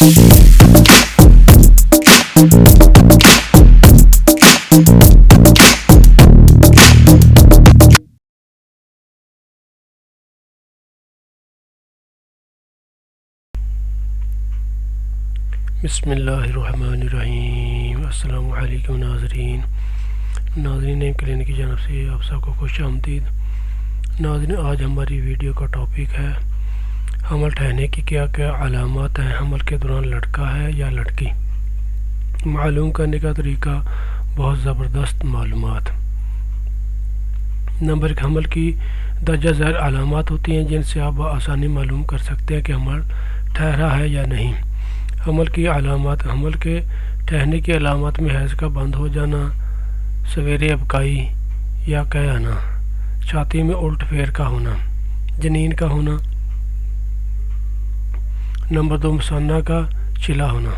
بسم اللہ الرحمن الرحیم۔ السلام علیکم ناظرین نیم کلینک کی جانب سے آپ سب کو خوش آمدید۔ ناظرین، آج ہماری ویڈیو کا ٹاپک ہے حمل ٹھہرنے کی کیا کیا علامات ہیں۔ حمل کے دوران لڑکا ہے یا لڑکی، معلوم کرنے کا طریقہ، بہت زبردست معلومات۔ نمبر 1، حمل کی درجہ ذیل علامات ہوتی ہیں جن سے آپ بآسانی معلوم کر سکتے ہیں کہ حمل ٹھہرا ہے یا نہیں۔ حمل کی علامات: حمل کے ٹھہرنے کی علامات میں حیض کا بند ہو جانا، سویرے ابکائی یا کہہ آنا، چھاتی میں الٹ پھیر کا ہونا، جنین کا ہونا۔ نمبر 2، مثانہ کا چھلا ہونا،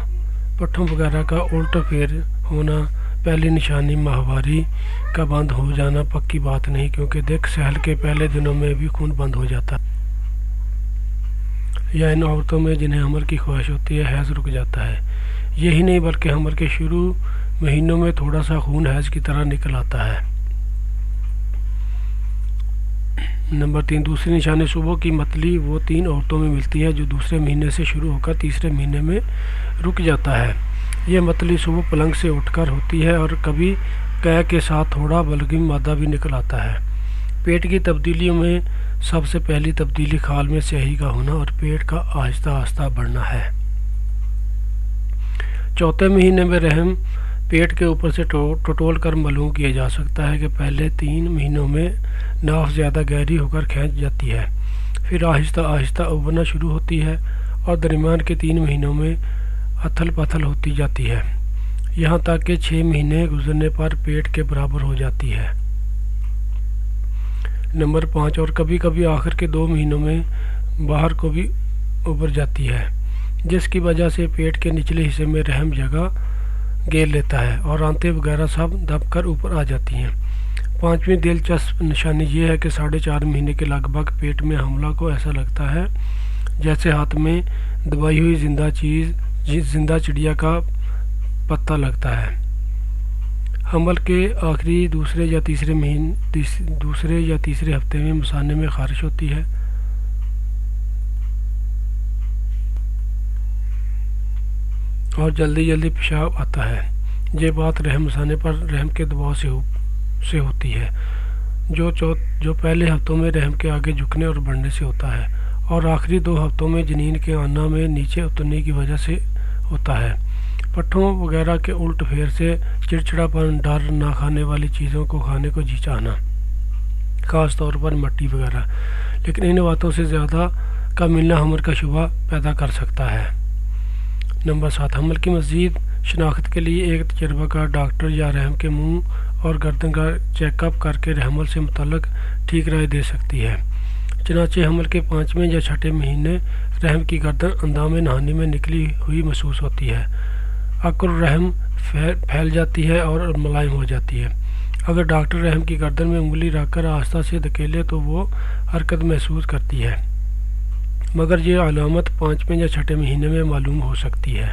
پٹھوں وغیرہ کا الٹ پھیر ہونا۔ پہلی نشانی ماہواری کا بند ہو جانا پکی بات نہیں، کیونکہ دیکھ سہل کے پہلے دنوں میں بھی خون بند ہو جاتا ہے، یا ان عورتوں میں جنہیں حمل کی خواہش ہوتی ہے حیض رک جاتا ہے۔ یہی نہیں بلکہ حمل کے شروع مہینوں میں تھوڑا سا خون حیض کی طرح نکل آتا ہے۔ نمبر 3، دوسری نشانی صبح کی متلی وہ 3 عورتوں میں ملتی ہے جو دوسرے مہینے سے شروع ہو کر تیسرے مہینے میں رک جاتا ہے۔ یہ متلی صبح پلنگ سے اٹھ کر ہوتی ہے اور کبھی قے کے ساتھ تھوڑا بلغمی مادہ بھی نکل آتا ہے۔ پیٹ کی تبدیلیوں میں سب سے پہلی تبدیلی خال میں سیاہی کا ہونا اور پیٹ کا آہستہ آہستہ بڑھنا ہے۔ چوتھے مہینے میں رحم پیٹ کے اوپر سے ٹٹول کر معلوم کیا جا سکتا ہے کہ پہلے 3 مہینوں میں ناف زیادہ گہری ہو کر کھینچ جاتی ہے، پھر آہستہ آہستہ ابھرنا شروع ہوتی ہے اور درمیان کے 3 مہینوں میں اتھل پتھل ہوتی جاتی ہے، یہاں تک کہ 6 مہینے گزرنے پر پیٹ کے برابر ہو جاتی ہے۔ نمبر 5، اور کبھی کبھی آخر کے 2 مہینوں میں باہر کو بھی ابھر جاتی ہے، جس کی وجہ سے پیٹ کے نچلے حصے میں رحم جگہ گیر لیتا ہے اور آنتیں وغیرہ سب دب کر اوپر آ جاتی ہیں۔ 5ویں دلچسپ نشانی یہ ہے کہ 4.5 مہینے کے لگ بھگ پیٹ میں حاملہ کو ایسا لگتا ہے جیسے ہاتھ میں دبائی ہوئی زندہ چڑیا کا پتہ لگتا ہے۔ حمل کے آخری دوسرے یا تیسرے ہفتے میں مثانے میں خارش ہوتی ہے، اور جلدی پیشاب آتا ہے۔ یہ بات رحم مثانے پر رحم کے دباؤ سے ہوتی ہے، جو پہلے ہفتوں میں رحم کے آگے جھکنے اور بڑھنے سے ہوتا ہے، اور آخری 2 ہفتوں میں جنین کے آنا میں نیچے اترنے کی وجہ سے ہوتا ہے۔ پٹھوں وغیرہ کے الٹ پھیر سے چڑچڑاپن، ڈر، نہ کھانے والی چیزوں کو کھانے کو جی چاہنا، خاص طور پر مٹی وغیرہ، لیکن ان باتوں سے زیادہ کا ملنا حمل کا شبہ پیدا کر سکتا ہے۔ نمبر 7، حمل کی مزید شناخت کے لیے ایک تجربہ کار ڈاکٹر یا رحم کے منہ اور گردن کا چیک اپ کر کے حمل سے متعلق ٹھیک رائے دے سکتی ہے۔ چنانچہ حمل کے 5ویں یا 6ٹھے مہینے رحم کی گردن اندام نہانی میں نکلی ہوئی محسوس ہوتی ہے، عقل رحم پھیل جاتی ہے اور ملائم ہو جاتی ہے۔ اگر ڈاکٹر رحم کی گردن میں انگلی رکھ کر آہستہ سے دھکیلے تو وہ حرکت محسوس کرتی ہے، مگر یہ علامت 5ویں یا 6ٹھے مہینے میں معلوم ہو سکتی ہے۔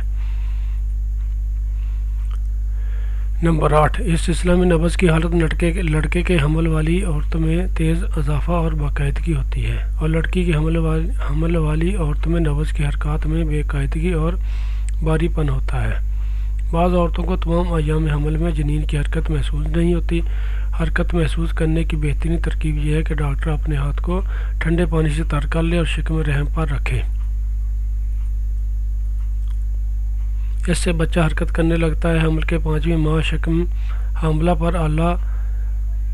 نمبر 8، اس سلسلہ میں نبض کی حالت لڑکے کے حمل والی عورتوں میں تیز اضافہ اور باقاعدگی ہوتی ہے، اور لڑکی کی حمل والی عورتوں میں نبض کی حرکات میں بے قاعدگی اور باری پن ہوتا ہے۔ بعض عورتوں کو تمام ایام حمل میں جنین کی حرکت محسوس نہیں ہوتی۔ حرکت محسوس کرنے کی بہترین ترکیب یہ ہے کہ ڈاکٹر اپنے ہاتھ کو ٹھنڈے پانی سے تر کر لے اور شکم رحم پر رکھے، اس سے بچہ حرکت کرنے لگتا ہے۔ حمل کے 5ویں ماہ شکم حاملہ پر اعلیٰ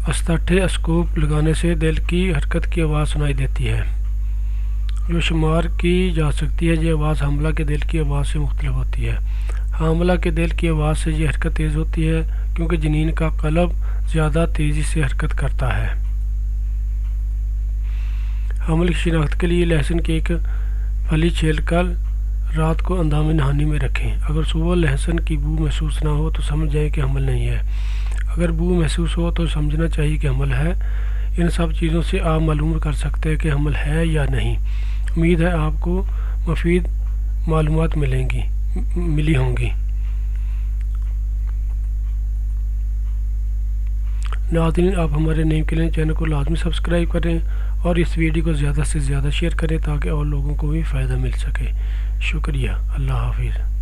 اسطٹھے اسکوپ لگانے سے دل کی حرکت کی آواز سنائی دیتی ہے، جو شمار کی جا سکتی ہے۔ یہ آواز حاملہ کے دل کی آواز سے مختلف ہوتی ہے۔ حاملہ کے دل کی آواز سے یہ حرکت تیز ہوتی ہے کیونکہ جنین کا قلب زیادہ تیزی سے حرکت کرتا ہے۔ حمل کی شناخت کے لیے لہسن کی ایک پھلی چھیل کر رات کو اندام نہانی میں رکھیں۔ اگر صبح لہسن کی بو محسوس نہ ہو تو سمجھ جائیں کہ حمل نہیں ہے، اگر بو محسوس ہو تو سمجھنا چاہیے کہ حمل ہے۔ ان سب چیزوں سے آپ معلوم کر سکتے ہیں کہ حمل ہے یا نہیں۔ امید ہے آپ کو معلومات ملی ہوں گی۔ ناظرین، آپ ہمارے نیم کلین چینل کو لازمی سبسکرائب کریں اور اس ویڈیو کو زیادہ سے زیادہ شیئر کریں تاکہ اور لوگوں کو بھی فائدہ مل سکے۔ شکریہ، اللہ حافظ۔